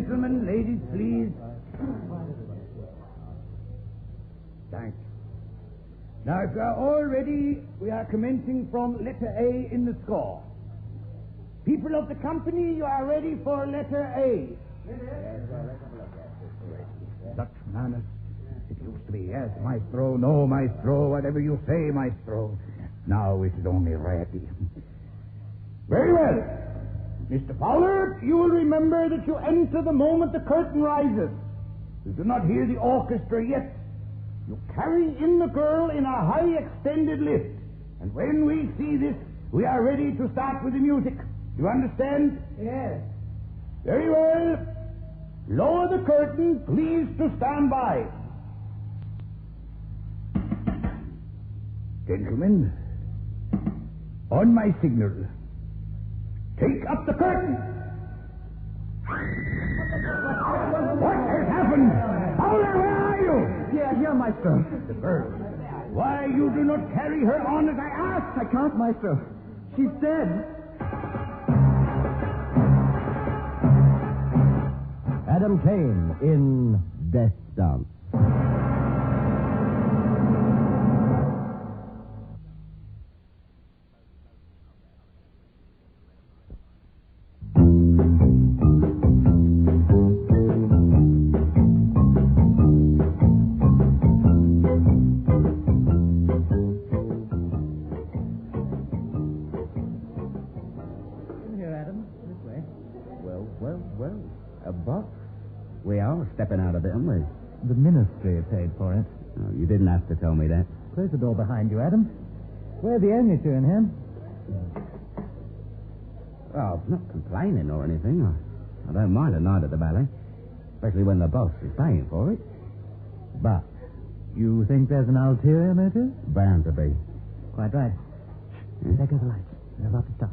Gentlemen, ladies, please. Thanks. Now, if you are all ready, we are commencing from letter A in the score. People of the company, you are ready for letter A. Such manners. It used to be, yes, maestro, no, maestro, whatever you say, maestro. Now it is only ready. Very well. Mr. Fowler, you will remember that you enter the moment the curtain rises. You do not hear the orchestra yet. You carry in the girl in a high extended lift. And when we see this, we are ready to start with the music. You understand? Yes. Very well. Lower the curtain. Please to stand by. Gentlemen, on my signal, take up the curtain. What has happened? Fowler, where are you? Here, maestro. The girl. Why you do not carry her on as I asked? I can't, maestro. She's dead. Adam Kane in Death Dance. Well, a box. We are stepping out a bit, aren't we? The ministry paid for it. Oh, you didn't have to tell me that. Close the door behind you, Adam. We're the only two in here. Well, I'm not complaining or anything. I don't mind a night at the ballet, especially when the boss is paying for it. But You think there's an ulterior motive? bound to be. Quite right. There go the lights. They're about to start.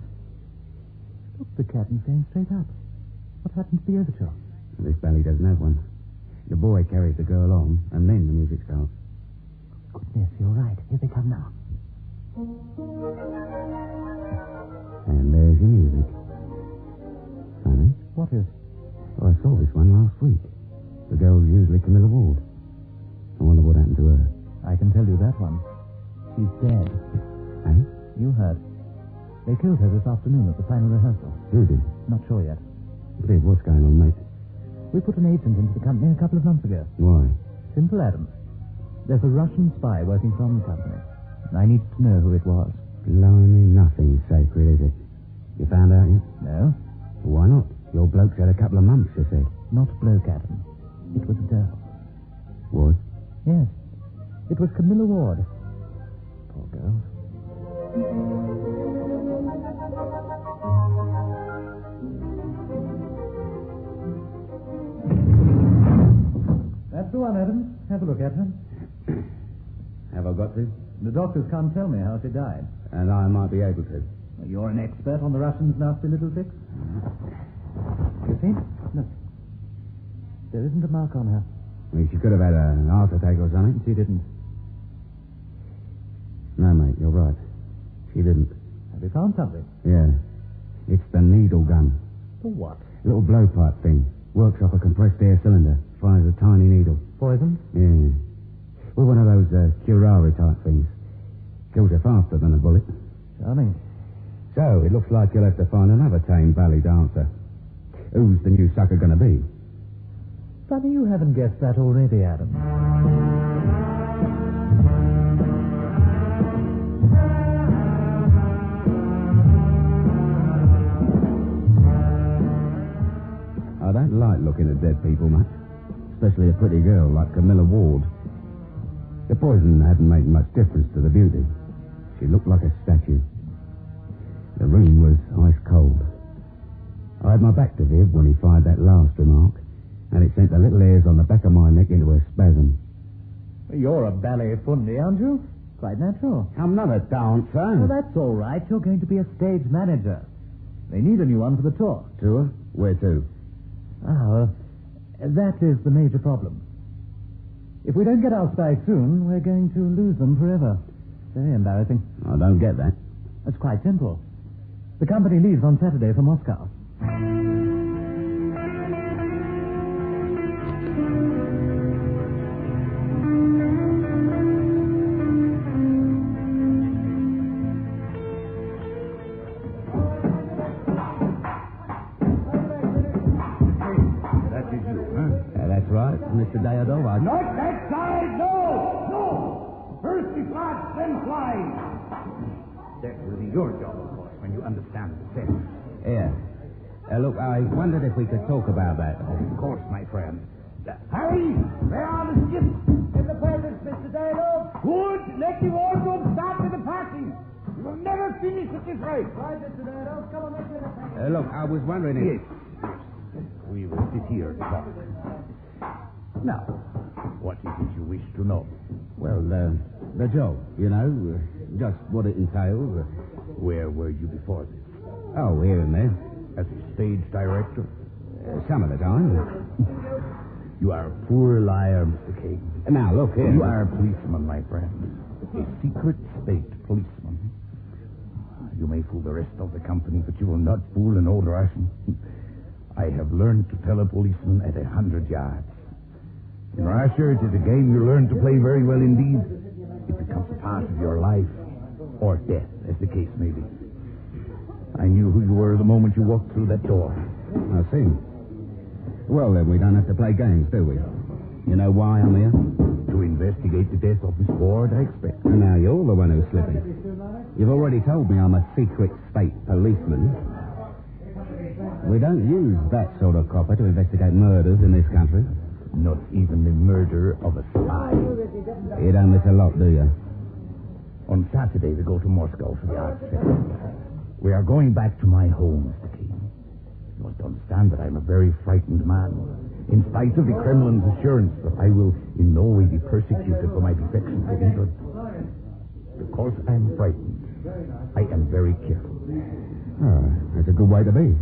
Look, the curtain's going straight up. What happened to the overture? This ballet doesn't have one. The boy carries the girl on, and then the music starts. Goodness, you're right. Here they come now. And there's your music. Funny. What is? Oh, I saw this one last week. The girl's usually Camilla Ward. I wonder what happened to her. I can tell you that one. She's dead. Eh? You heard. They killed her this afternoon at the final rehearsal. Who did? Not sure yet. Did, what's going on, mate? We put an agent into the company a couple of months ago. Why? Simple, Adam. There's a Russian spy working from the company. I needed to know who it was. Blimey, nothing's sacred, is it? You found out yet? No? Why not? Your bloke's had a couple of months, you said. Not bloke, Adam. It was a girl. What? Yes. It was Camilla Ward. Poor girl. That's the one, Adam. Have a look at her. Have I got to? The doctors can't tell me how she died. And I might be able to. You're an expert on the Russians' nasty little tricks. You see? Look. There isn't a mark on her. I mean, she could have had an heart attack or something. She didn't. No, mate, you're right. She didn't. Have you found something? Yeah. It's the needle gun. For what? Little blowpipe thing. Works off a compressed air cylinder. Fires a tiny needle. Poison? Yeah. Well, one of those curare type things. Kills you faster than a bullet. Charming. So, it looks like you'll have to find another tame ballet dancer. Who's the new sucker going to be? Funny you haven't guessed that already, Adam. I don't like looking at dead people much. Especially a pretty girl like Camilla Ward. The poison hadn't made much difference to the beauty. She looked like a statue. The room was ice cold. I had my back to Viv when he fired that last remark, and it sent the little hairs on the back of my neck into a spasm. You're a ballet fundi, aren't you? Quite natural. I'm not a dancer. Well, that's all right. You're going to be a stage manager. They need a new one for the tour. Tour? Where to? That is the major problem. If we don't get our spy soon, we're going to lose them forever. Very embarrassing. I don't get that. It's quite simple. The company leaves on Saturday for Moscow. right, Mr. Diadova. Not that side, no! No! First we flat, then fly. That will be your job, of course, when you understand the sense. Yeah. Look, I wondered if we could talk about that. Of course, my friend. Harry, where are the skips? In the presence, Mr. Dale. Good. Let the wardrobe start with the party. You will never finish at this rate. Right, Mr. Dale. Come on, let's get it. Look, I was wondering if... Yes. We will sit here and talk. Now, what is it you wish to know? Well, the job, you know, just what it entails. Where were you before this? Oh, here and there. As a stage director? Some of the time. You are a poor liar, Mr. Kane. Now, look here. You are a policeman, my friend. A secret state policeman. You may fool the rest of the company, but you will not fool an old Russian. I have learned to tell a policeman at 100 yards. In Russia, it is a game you learn to play very well indeed. It becomes a part of your life, or death, as the case may be. I knew who you were the moment you walked through that door. I see. Well, then, we don't have to play games, do we? You know why I'm here? To investigate the death of Miss Ward, I expect. And now you're the one who's slipping. You've already told me I'm a secret state policeman. We don't use that sort of copper to investigate murders in this country. Not even the murder of a spy. You don't miss a lot, do you? On Saturday, we go to Moscow for the art festival. We are going back to my home, Mr. King. You must understand that I'm a very frightened man. In spite of the Kremlin's assurance that I will in no way be persecuted for my defection to England. Because I'm frightened, I am very careful. Oh, that's a good way to be.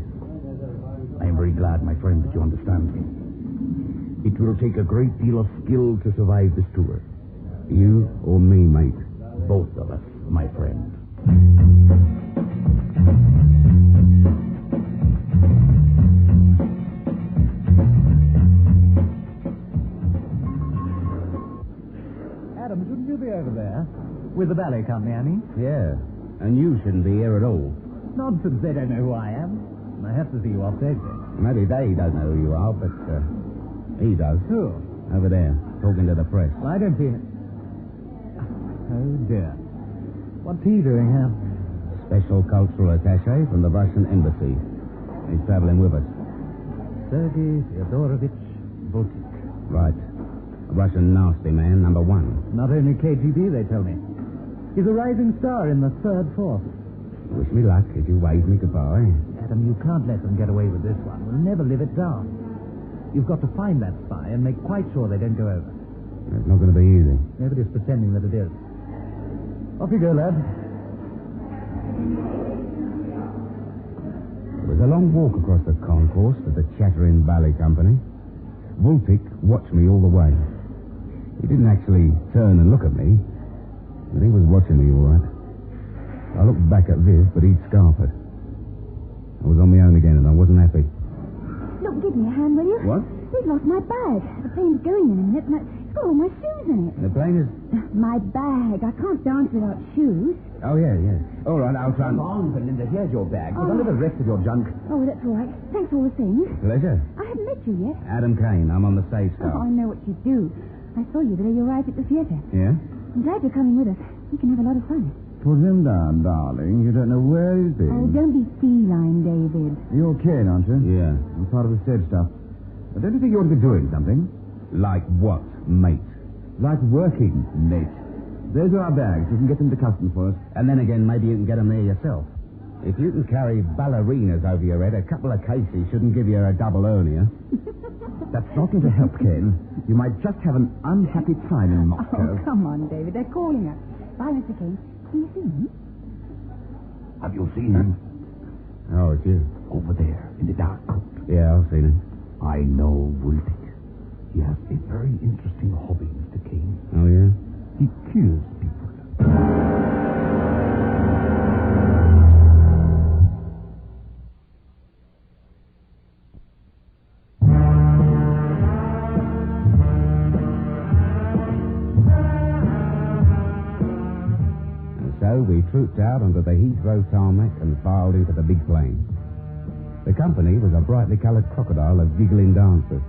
I am very glad, my friend, that you understand me. It will take a great deal of skill to survive this tour. You or me, mate? Both of us, my friend. Adam, shouldn't you be over there? With the ballet company, I mean? Yeah. And you shouldn't be here at all. Nonsense, they don't know who I am. I have to see you off stage then. Maybe they don't know who you are, but he does. Who? Over there, talking to the press. Well, I don't see it. Oh, dear. What's he doing here? Special cultural attaché from the Russian embassy. He's traveling with us. Sergei Fyodorovich Voltik. Right. A Russian nasty man, number one. Not only KGB, they tell me. He's a rising star in the third force. Wish me luck as you wave me goodbye. Adam, you can't let them get away with this one. We'll never live it down. You've got to find that spy and make quite sure they don't go over. It's not going to be easy. Nobody's pretending that it is. Off you go, lad. It was a long walk across the concourse to the chattering ballet company. Voltik watched me all the way. He didn't actually turn and look at me, but he was watching me all right. I looked back at Viv, but he'd scarpered. I was on my own again, and I wasn't happy. Look, give me a hand, will you? What? We've lost my bag. The plane's going in a minute, and it's got all my shoes in it. The plane is... My bag. I can't dance without shoes. Oh, yeah. All right, I'll try and... Come on, Belinda, here's your bag. We've under the rest of your junk. Oh, that's all right. Thanks for all the things. Pleasure. I haven't met you yet. Adam Kane, I'm on the stage Oh, staff. I know what you do. I saw you the day you arrived at the theatre. Yeah? I'm glad you're coming with us. We can have a lot of fun. Put him down, darling. You don't know where he's been. Oh, don't be feline, David. You're Kane, aren't you? Yeah. I'm part of the stage stuff. But don't you think you ought to be doing something? Like what, mate? Like working, mate. Those are our bags. You can get them to customs for us. And then again, maybe you can get them there yourself. If you can carry ballerinas over your head, a couple of cases shouldn't give you a double hernia. That's not going to help, Kane. You might just have an unhappy time in Moscow. Oh, come on, David. They're calling us. Bye, Mr. Kane. Do you see him? Have you seen him? Oh, it's you. Over there, in the dark coat. Yeah, I've seen him. I know Voltik. He has a very interesting hobby, Mr. Kane. Oh, yeah? He kills people. So we trooped out onto the Heathrow tarmac and filed into the big plane. The company was a brightly coloured crocodile of giggling dancers.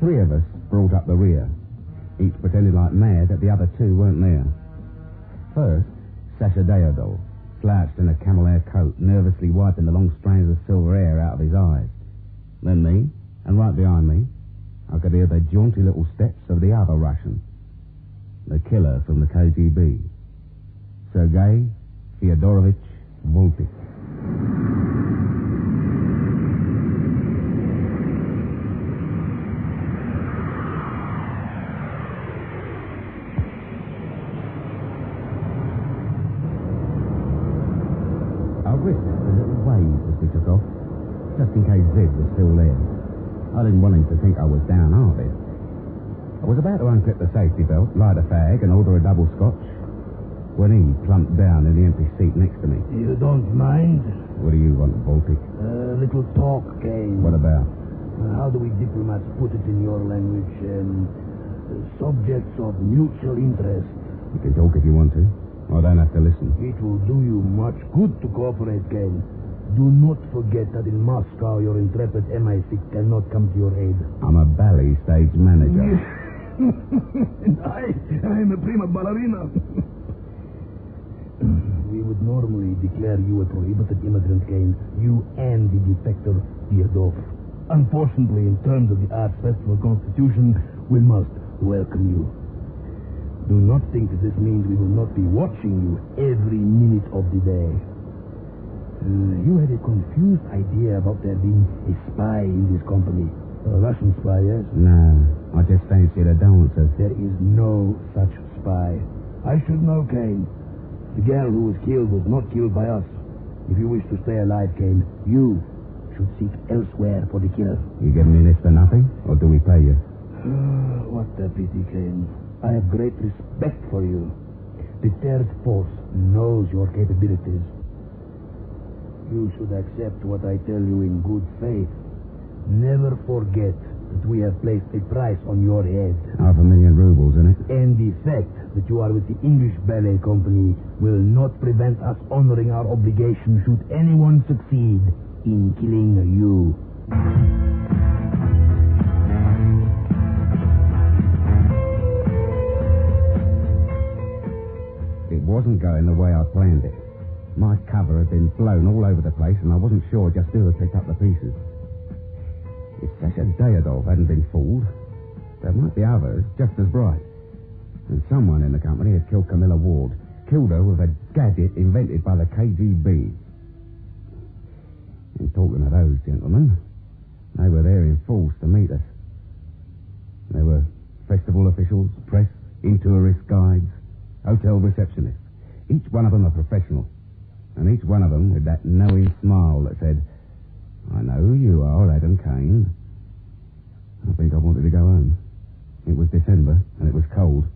three of us brought up the rear, each pretending like mad that the other two weren't there. First, Sasha Deodol, slouched in a camel hair coat, nervously wiping the long strands of silver hair out of his eyes. Then me, and right behind me, I could hear the jaunty little steps of the other Russian, the killer from the KGB, Sergei Fyodorovich Volpik. I risked a little wave as we took off, just in case Zed was still there. I didn't want him to think I was downhearted. I was about to unclip the safety belt, light a fag, and order a double scotch when he plumped down in the empty seat next to me. You don't mind? What do you want, Baltic? A little talk, Kane. What about? How do we diplomats put it in your language? Subjects of mutual interest. You can talk if you want to. I don't have to listen. It will do you much good to cooperate, Kane. Do not forget that in Moscow your intrepid MI6 cannot come to your aid. I'm a ballet stage manager. And I'm a prima ballerina. We would normally declare you a prohibited immigrant, Kane. You and the defector, Theodore. Unfortunately, in terms of the Arts Festival Constitution, we must welcome you. Do not think that this means we will not be watching you every minute of the day. You had a confused idea about there being a spy in this company. A Russian spy, yes? No, I just fancied a dancer. There is no such spy. I should know, Kane. The girl who was killed was not killed by us. If you wish to stay alive, Kane, you should seek elsewhere for the killer. You giving me this for nothing, or do we pay you? What a pity, Kane. I have great respect for you. The Third Force knows your capabilities. You should accept what I tell you in good faith. Never forget that we have placed a price on your head. 500,000 rubles, isn't it? And the fact that you are with the English Ballet Company will not prevent us honoring our obligation should anyone succeed in killing you. It wasn't going the way I planned it. My cover had been blown all over the place, and I wasn't sure just who had picked up the pieces. If Sasha Deodov hadn't been fooled, there might be others just as bright. And someone in the company had killed Camilla Ward, killed her with a gadget invented by the KGB. And talking of those gentlemen, they were there in force to meet us. There were festival officials, press, in-tourist guides, hotel receptionists. Each one of them a professional. And each one of them with that knowing smile that said, I know who you are, Adam Kane. I think I wanted to go home. It was December, and it was cold.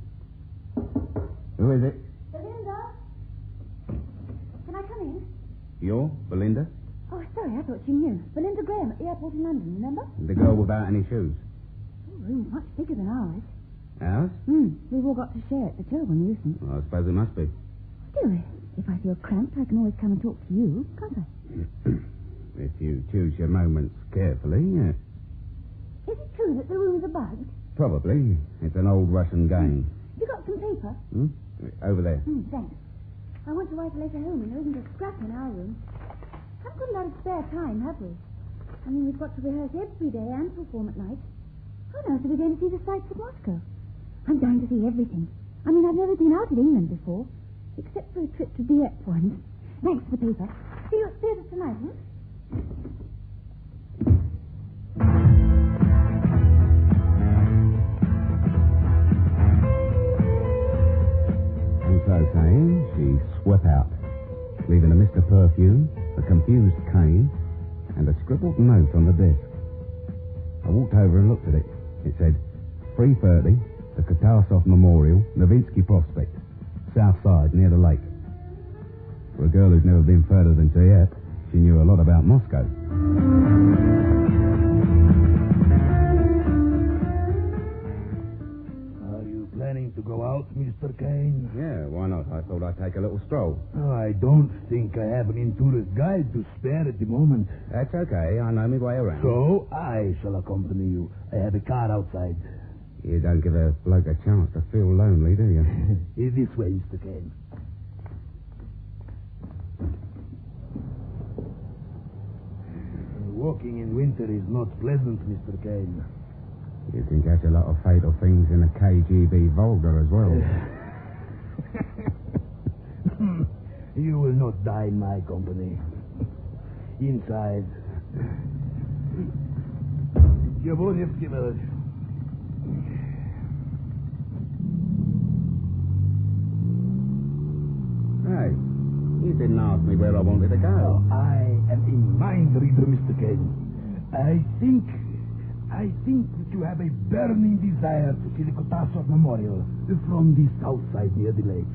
Who is it? Belinda? Can I come in? You, Belinda? Oh, sorry, I thought you knew. Belinda Graham at the airport in London, remember? The girl without any shoes. Oh, room's much bigger than ours. Ours? We've all got to share it. The children use them. Well, I suppose it must be. Still, if I feel cramped, I can always come and talk to you, can't I? If you choose your moments carefully, yes. Is it true that the rooms are bugged? Probably. It's an old Russian game. You got some paper? Over there. Thanks. I want to write a letter home, and there isn't a scrap in our room. Haven't got a lot of spare time, have we? I mean, we've got to rehearse every day and perform at night. How on earth are we going to see the sights of Moscow? I'm dying to see everything. I mean, I've never been out of England before, except for a trip to Dieppe once. Thanks for the paper. See you at theatre tonight, And so saying, she swept out, leaving a mist of perfume, a confused Kane, and a scribbled note on the desk. I walked over and looked at it. It said, 3:30, the Katarasov Memorial, Novinsky Prospect, south side, near the lake. For a girl who'd never been further than Dieppe, she knew a lot about Moscow. Are you planning to go out, Mr. Kane? Yeah, why not? I thought I'd take a little stroll. Oh, I don't think I have an in-tourist guide to spare at the moment. That's okay. I know my way around. So I shall accompany you. I have a car outside. You don't give a bloke a chance to feel lonely, do you? This way, Mr. Kane. Walking in winter is not pleasant, Mr. Kane. You can catch a lot of fatal things in the KGB Volga as well. You will not die in my company. Inside. Jablonevsky village. Hey, you didn't ask me where I wanted to go. I am a mind reader, Mr. Kane. I think that you have a burning desire to see the Kotasov Memorial from the south side near the lake.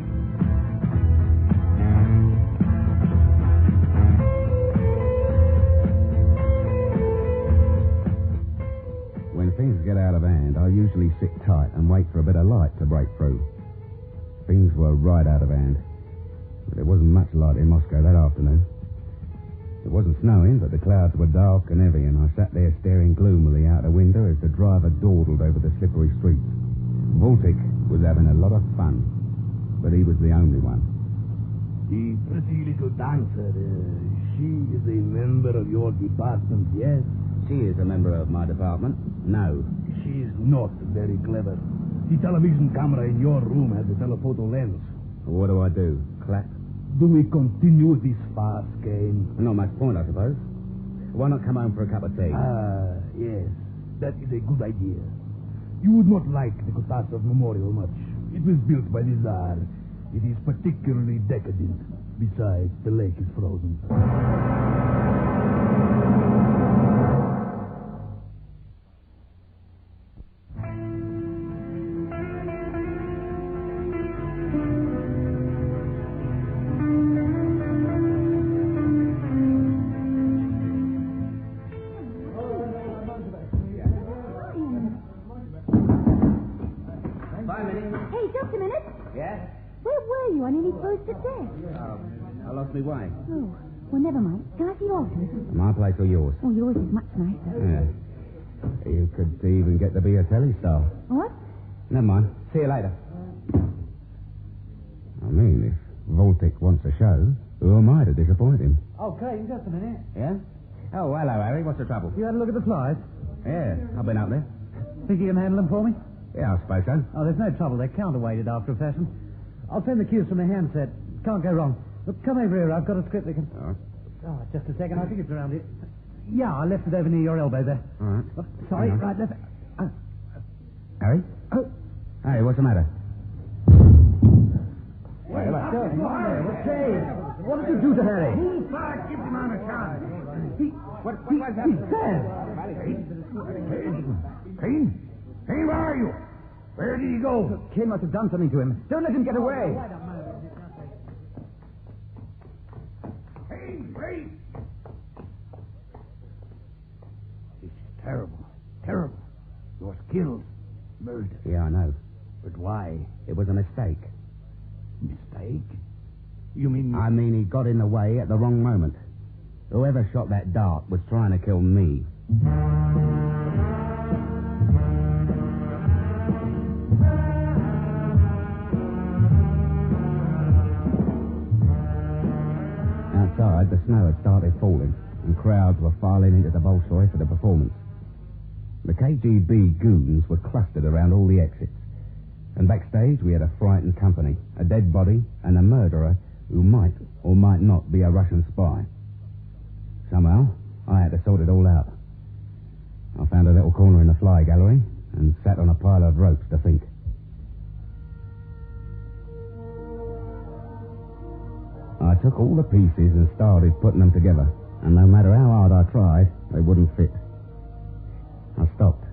When things get out of hand, I usually sit tight and wait for a bit of light to break through. Things were right out of hand. But there wasn't much light in Moscow that afternoon. It wasn't snowing, but the clouds were dark and heavy, and I sat there staring gloomily out the window as the driver dawdled over the slippery streets. Voltic was having a lot of fun, but he was the only one. The pretty little dancer, she is a member of your department, yes? She is a member of my department. No. She is not very clever. The television camera in your room has a telephoto lens. What do I do? Clap? Do we continue this farce game? Not much point, I suppose. Why not come home for a cup of tea? Yes. That is a good idea. You would not like the Kotasov Memorial much. It was built by the Tsar. It is particularly decadent. Besides, the lake is frozen. Hey, just a minute. Yeah? Where were you? I nearly froze to death. I lost my way. Oh, well, never mind. Can I see your horse? My place or yours? Oh, yours is much nicer. Yeah. You could even get to be a telly star. What? Never mind. See you later. I mean, if Voltic wants a show, who am I to disappoint him? Okay, just a minute. Yeah? Oh, hello, Harry. What's the trouble? You had a look at the flies? Yeah, I've been up there. Think you can handle them for me? Yeah, I suppose so. Oh, there's no trouble. They're counterweighted after a fashion. I'll send the cues from the handset. Can't go wrong. Look, come over here. I've got a script that can... All right. Oh, just a second. I think it's around here. Yeah, I left it over near your elbow there. All right. Oh, sorry, Hang on. right, left. Harry? Oh. Hey, what's the matter? Well, okay. What did you do to Harry? Move back. Give him on a shot. What was that? He's dead. Kane? Kane, where are you? Where did he go? Kane must have done something to him. Don't let him get away. Kane, wait! This is terrible. Terrible. He was killed. Murdered. Yeah, I know. But why? It was a mistake. Mistake? You mean... I mean, he got in the way at the wrong moment. Whoever shot that dart was trying to kill me. Outside, the snow had started falling, and crowds were filing into the Bolshoi for the performance. The KGB goons were clustered around all the exits, and backstage we had a frightened company, a dead body, and a murderer who might or might not be a Russian spy. Somehow, I had to sort it all out. I found a little corner in the fly gallery and sat on a pile of ropes to think. I took all the pieces and started putting them together, and no matter how hard I tried, they wouldn't fit. I stopped,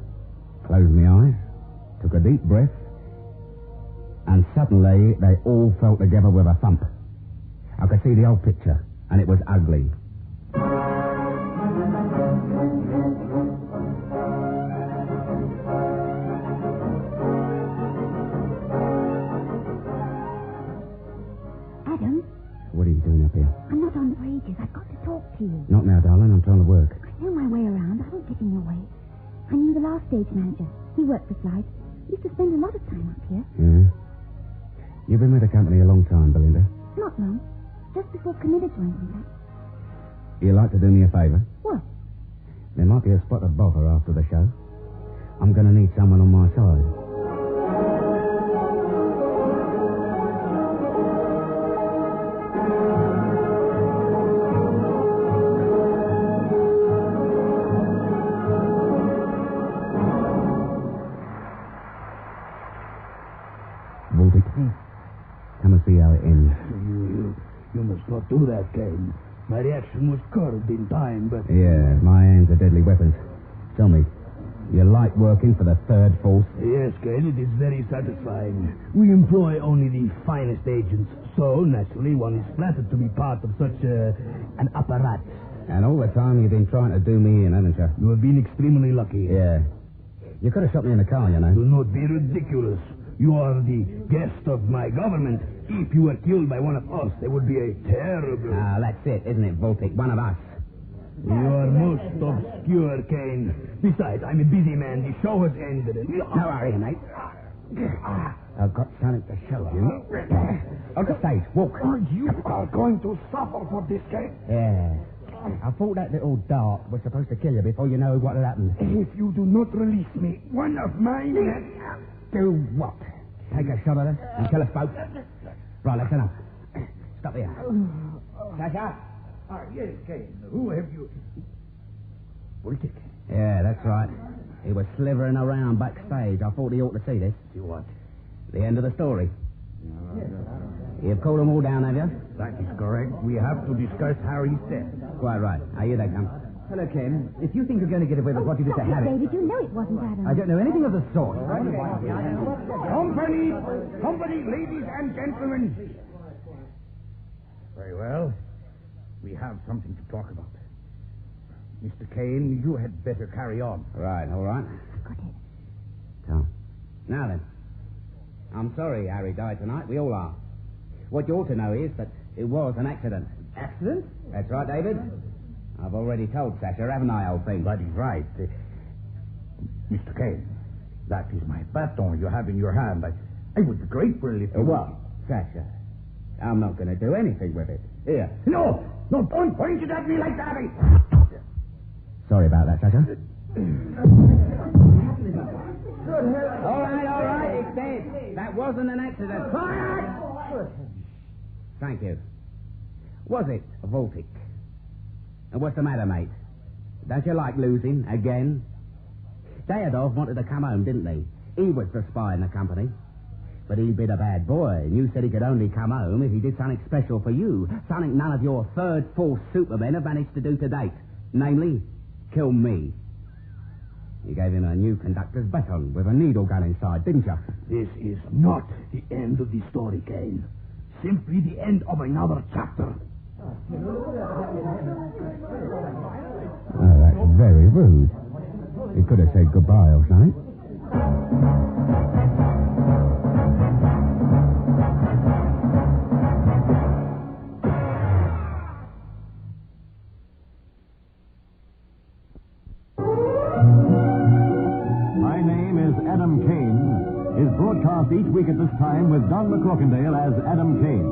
closed my eyes, took a deep breath, and suddenly they all fell together with a thump. I could see the old picture, and it was ugly. tipping your way. I knew the last stage manager. He worked the flight. He used to spend a lot of time up here. Yeah. You've been with the company a long time, Belinda. Not long. Just before Camilla joined me back. You'd like to do me a favour? What? There might be a spot of bother after the show. I'm going to need someone on my side. Baltic, come and see how it ends. You must not do that, Kane. My reaction was curbed in time, but... Yeah, my hands are deadly weapons. Tell me, you like working for the Third Force? Yes, Kane, it is very satisfying. We employ only the finest agents, so naturally one is flattered to be part of such an apparatus. And all the time you've been trying to do me in, haven't you? You have been extremely lucky. Yeah. You could have shot me in the car, you know. Do not be ridiculous. You are the guest of my government. If you were killed by one of us, there would be a terrible... Ah, that's it, isn't it, Voltic? One of us. You are most obscure, Kane. Besides, I'm a busy man. The show has ended. And... No hurry, mate. I've got something to show you. On the stage, walk. You are going to suffer for this, Kane. Yeah. I thought that little dart was supposed to kill you before you know what had happened. If you do not release me, one of my men... Do what? Take a shot at us and kill us both? Right, let's enough. Stop here. Sasha? Yes, Kane. Who have you... Voltic. Yeah, that's right. He was slithering around backstage. I thought he ought to see this. See what? The end of the story. You've called them all down, have you? That is correct. We have to discuss Harry's death. Quite right. Here they come. Hello, Ken. If you think you're going to get away with what you did to Stop it, Harry... David. You know it wasn't Adam. I don't know anything of the sort. Company! Company, ladies and gentlemen. Very well. We have something to talk about. Mr. Kane, you had better carry on. Right, all right. Got it. So, now then. I'm sorry Harry died tonight. We all are. What you ought to know is that it was an accident. Accident? That's right, David. I've already told Sasha, haven't I, old thing? That is right. Mr. Kane, that is my baton you have in your hand. I would be grateful if you... What? Sasha? I'm not going to do anything with it. Here. No, don't point it at me like that. Sorry about that, Sasha. All right, it's dead. That wasn't an accident. Quiet! Thank you. Was it, Voltic? And what's the matter, mate? Don't you like losing again? Dayadov wanted to come home, didn't he? He was the spy in the company. But he'd been a bad boy, and you said he could only come home if he did something special for you. Something none of your Third Force supermen have managed to do to date. Namely, kill me. You gave him a new conductor's baton with a needle gun inside, didn't you? This is not the end of the story, Kane. Simply the end of another chapter. Oh, that's very rude. He could have said goodbye or something. My name is Adam Kane is broadcast each week at this time with Don McCrockendale as Adam Kane.